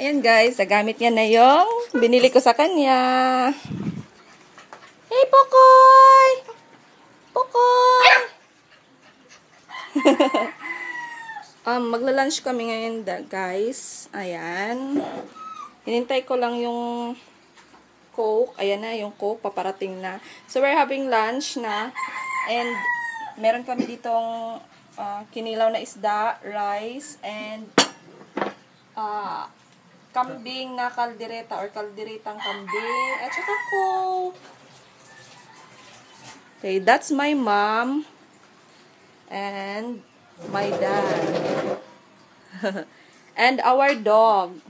Ayan guys, nagamit niya na yung binili ko sa kanya. Hey, Pokoy! Pokoy! Magla-lunch kami ngayon guys. Ayan. Hinintay ko lang yung Coke. Ayan na, yung Coke. Paparating na. So, we're having lunch na. And, meron kami ditong kinilaw na isda, rice, and kambing na kaldereta or kalderetang kambing. At saka Coke. Okay, that's my mom. And my dad. And our dog.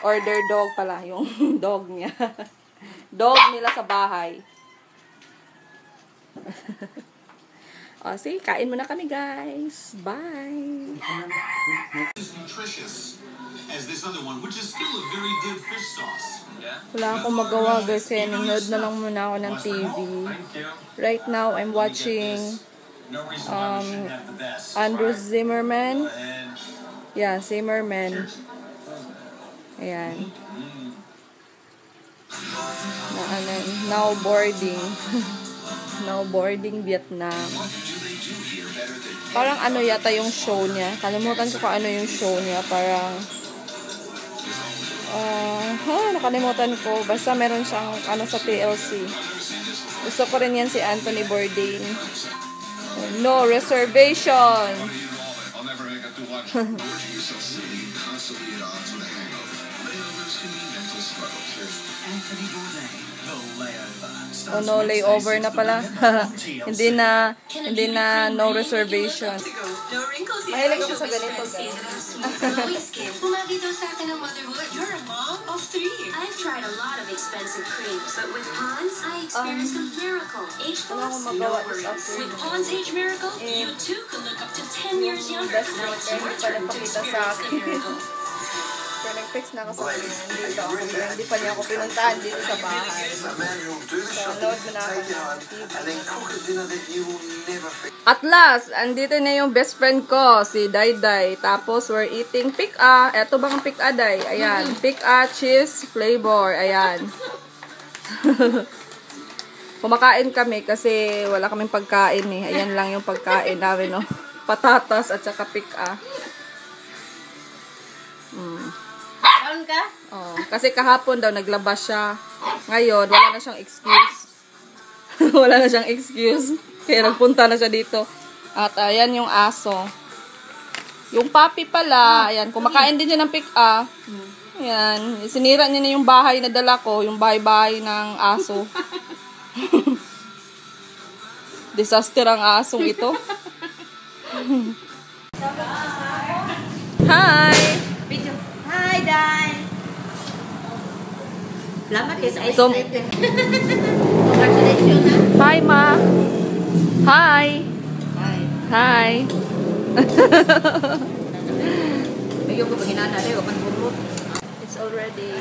Or their dog pala. Yung dog niya. Dog nila sa bahay. O, see, kain muna kami, guys. Bye! As this other one, which is still a very good fish sauce. Wala akong magawa, guys. Kaya nanood na lang muna ako ng TV. Right now, I'm watching Andrew Zimmerman. Yeah, Zimmerman. Ayan. Now boarding. Now boarding Vietnam. Parang ano yata yung show niya. Kalimutan ko kung ano yung show niya. Parang nakalimutan ko. Basta meron siyang ano sa TLC. Gusto ko rin yan si Anthony Bourdain. No reservation. Oh no, layover na pala. hindi na no reservation. Mahilig ako sa ganito, guys. Bumagito sa akin ng motherhood. You're a mom of 3. I've tried a lot of expensive creams, but with Pond's, I experienced a miracle. Age loss, no worries. With Pond's Age Miracle, you too can look up to 10 years younger. Now it's your turn to experience the miracle. Pero nag-text na ako sa kanya. Hindi pa niya ako pinuntahan dito sa bahay. So, load mo na ako ng TV. At last, andito na yung best friend ko, si Dayday. Tapos, we're eating pika. Eto bang pika, Day? Ayan. Pika cheese flavor. Ayan. Kumakain kami kasi wala kaming pagkain eh. Ayan lang yung pagkain namin, no? Patatas at saka pika. Ka? Oh, kasi kahapon daw naglabas siya. Ngayon, wala na siyang excuse. Wala na siyang excuse. Kaya nagpunta na siya dito. At ayan yung aso. Yung puppy pala, ayan, kumakain din siya ng pika. Ayan, sinira niya na yung bahay na dala ko, yung bahay-bahay ng aso. Disaster ang asong ito. Hi! Hi, Dai. Salamat kay sa ice cream. Congratulations, ha? Hi, Ma. Hi. Hi. Hi. Ayaw ko pag inana rin, wapan burot. It's already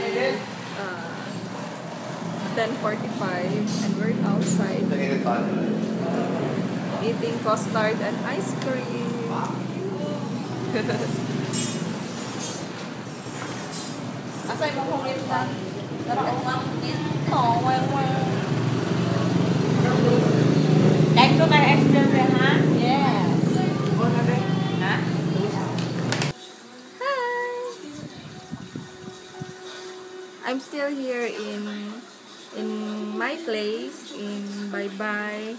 10:45 and we're outside eating custard and ice cream. Asay mo kung ito na? Oh, well. Like to kay ice cream rin, ha? Yes. Ha? Hi. I'm still here in my place in Bye-Bye.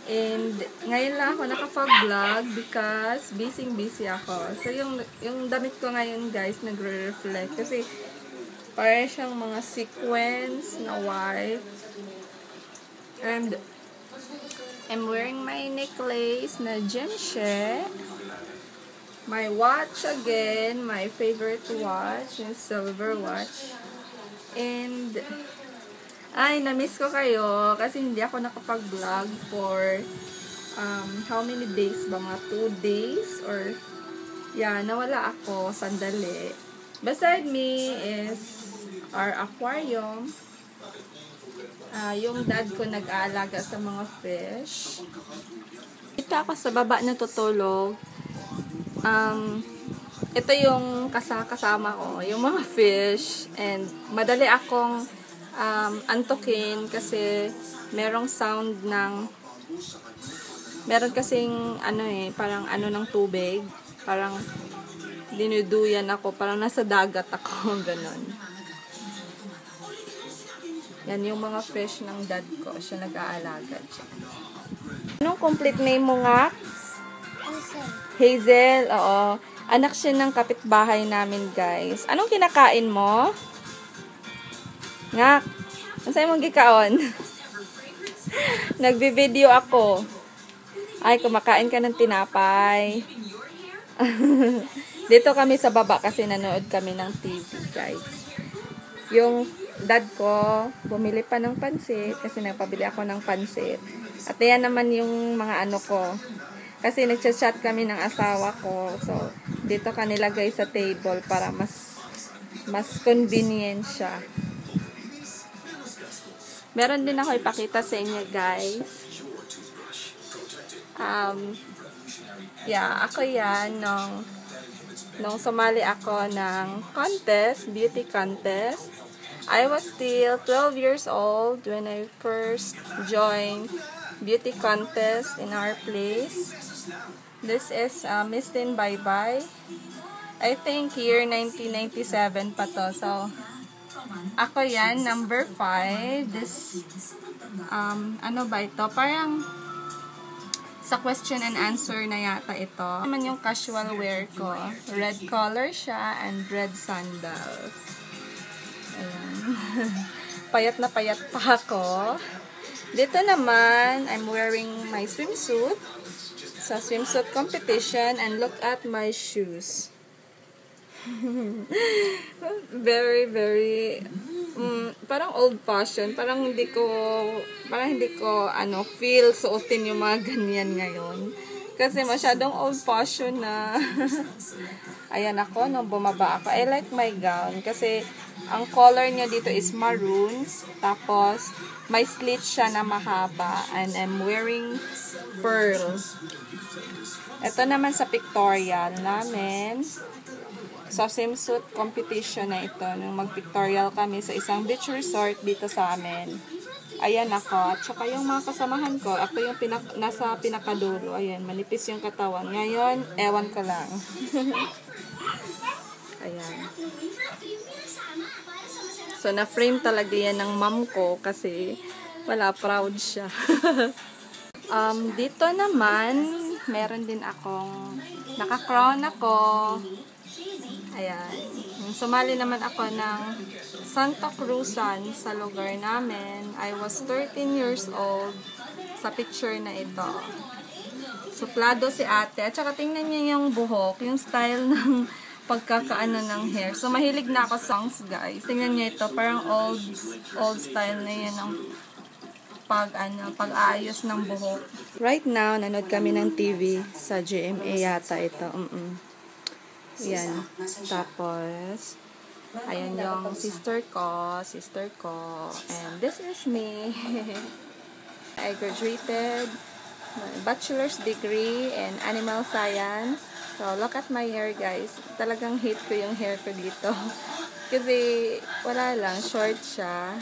And ngayon lang ako nakapag-vlog because busy ako. So yung damit ko ngayon, guys, nagre-reflect kasi parang siyang mga sequence na white. And I'm wearing my necklace na gemshe. My watch again, my favorite watch, yung silver watch. And ay, na-miss ko kayo kasi hindi ako nakapag-vlog for how many days ba? Mga 2 days? Or yeah, nawala ako sandali. Beside me is our aquarium. Yung dad ko nag-aalaga sa mga fish. Dito ako sa baba na tutulog. ito yung kasama ko, yung mga fish. And madali akong antukin kasi merong sound ng, meron kasing parang ng tubig. Parang dinuduyan ako, parang nasa dagat ako, ganon. Yan yung mga fish ng dad ko. Siya nag-aalaga dyan. Anong complete name mo nga? Hazel. Oo. Anak siya ng kapitbahay namin, guys. Anong kinakain mo? Nga. Ang sa'yo mong gikaon? Nagbi-video ako. Ay, kumakain ka ng tinapay. Dito kami sa baba kasi nanood kami ng TV, guys. Yung dad ko, bumili pa ng pansit kasi nagpabili ako ng pansit. At yan naman yung mga ko. Kasi nagchat-chat kami ng asawa ko. So, dito ka nilagay sa table para mas convenient siya. Meron din ako ipakita sa inyo, guys. Ako yan nung sumali ako ng contest, beauty contest. I was still 12 years old when I first joined beauty contest in our place. This is Miss Teen Bye Bye. I think year 1997 pa to. So, ako yan, number 5. This, ano ba ito? Parang sa question and answer na yata ito. Naman yung casual wear ko. Red color siya and red sandals. Ayan. Payat na payat pa ako. Dito naman, I'm wearing my swimsuit. Sa swimsuit competition. And look at my shoes. Very, very parang old fashion. Parang hindi ko feel suotin yung mga ganyan ngayon. Kasi masyadong old fashion na. Ayan ako, nung bumaba ako. I like my gown kasi ang color niya dito is maroon. Tapos, may slit siya na mahaba. And I'm wearing pearl. Ito naman sa pictorial namin. So, swimsuit competition na ito. Nung mag-pictorial kami sa isang beach resort dito sa amin. Ayan ako. At saka yung mga kasamahan ko, ako yung nasa pinakadulo. Ayan, manipis yung katawan. Ngayon, ewan ko lang. Ayan. So, na-frame talaga yan ng mom ko kasi wala, proud siya. Dito naman, meron din akong naka-crown ako. Ayan. Sumali naman ako ng Santa Cruzan sa lugar namin. I was 13 years old sa picture na ito. Suplado si ate. At saka tingnan niya yung buhok, yung style ng pagkakaano ng hair. So, mahilig na ako songs, guys. Tingnan niya ito. Parang old style na yan ng pag-aayos ng buhok. Right now, nanood kami ng TV sa GMA yata ito. Yan. Tapos, ayan yung sister ko. And this is me. I graduated bachelor's degree in animal science. So, look at my hair, guys. Talagang hate ko yung hair ko dito. Kasi, wala lang. Short siya.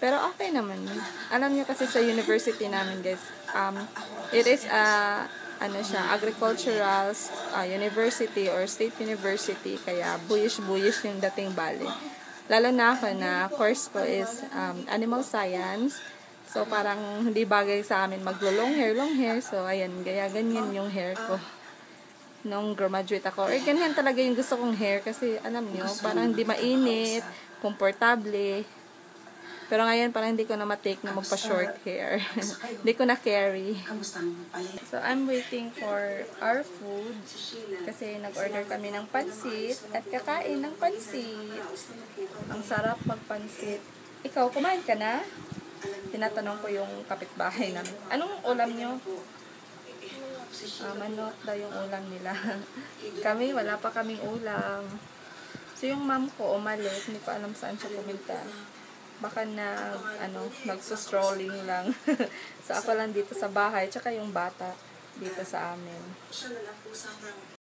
Pero okay naman. Alam niyo kasi sa university namin, guys, it is agricultural university or state university. Kaya, buyish yung dating bali. Lalo na ako na course ko is animal science. So, parang hindi bagay sa amin long hair. So, ayan, ganyan yung hair ko. Nung graduate ako. Or ganyan talaga yung gusto kong hair. Kasi, alam nyo, parang hindi mainit, komportable. Pero ngayon, parang hindi ko na matake na magpa-short hair. Hindi ko na carry. So, I'm waiting for our food. Kasi nag-order kami ng pansit. At kakain ng pansit. Ang sarap magpansit. Ikaw, kumain ka na? Tinatanong ko yung kapitbahay namin. Anong ulam nyo? Manok daw yung ulam nila. Kami, wala pa kaming ulam. So, yung mom ko umalis. Hindi ko alam saan siya pumunta. Baka nagsustrolling lang. So, ako lang dito sa bahay. Tsaka yung bata dito sa amin.